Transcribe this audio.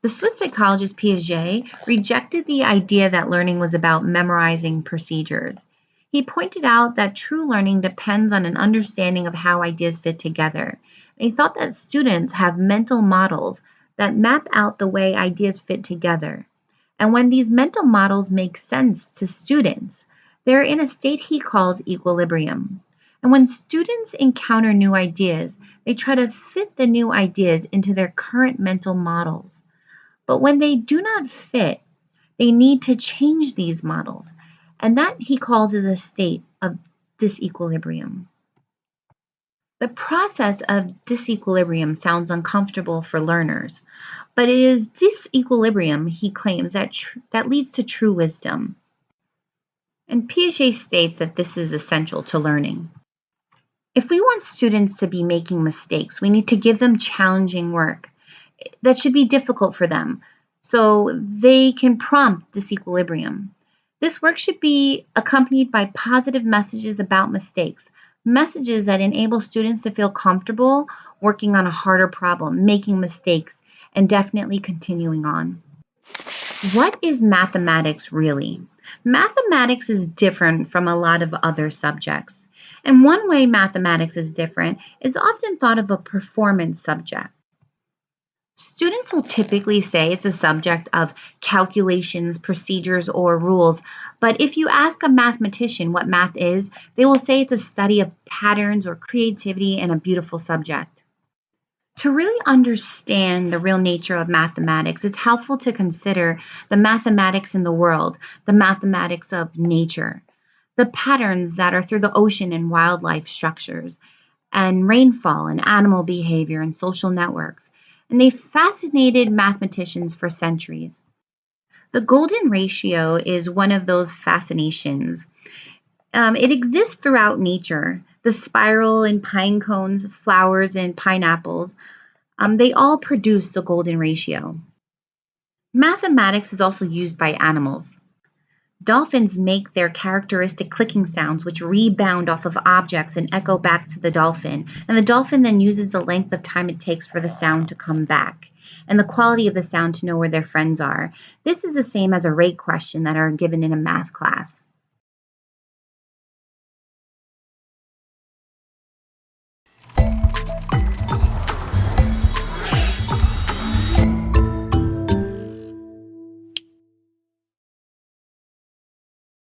The Swiss psychologist Piaget rejected the idea that learning was about memorizing procedures. He pointed out that true learning depends on an understanding of how ideas fit together. And he thought that students have mental models that map out the way ideas fit together. And when these mental models make sense to students, they're in a state he calls equilibrium. And when students encounter new ideas, they try to fit the new ideas into their current mental models. But when they do not fit, they need to change these models. And that he calls is a state of disequilibrium. The process of disequilibrium sounds uncomfortable for learners, but it is disequilibrium, he claims, that leads to true wisdom. And Piaget states that this is essential to learning. If we want students to be making mistakes, we need to give them challenging work that should be difficult for them so they can prompt disequilibrium. This work should be accompanied by positive messages about mistakes, messages that enable students to feel comfortable working on a harder problem, making mistakes, and definitely continuing on. What is mathematics really? Mathematics is different from a lot of other subjects. And one way mathematics is different is often thought of a performance subject. Students will typically say it's a subject of calculations, procedures, or rules. But if you ask a mathematician what math is, they will say it's a study of patterns or creativity and a beautiful subject. To really understand the real nature of mathematics, it's helpful to consider the mathematics in the world, the mathematics of nature, the patterns that are through the ocean and wildlife structures, and rainfall and animal behavior and social networks. And they fascinated mathematicians for centuries. The golden ratio is one of those fascinations. It exists throughout nature. The spiral in pine cones, flowers in pineapples, they all produce the golden ratio. Mathematics is also used by animals. Dolphins make their characteristic clicking sounds, which rebound off of objects and echo back to the dolphin. And the dolphin then uses the length of time it takes for the sound to come back and the quality of the sound to know where their friends are. This is the same as a rate question that are given in a math class.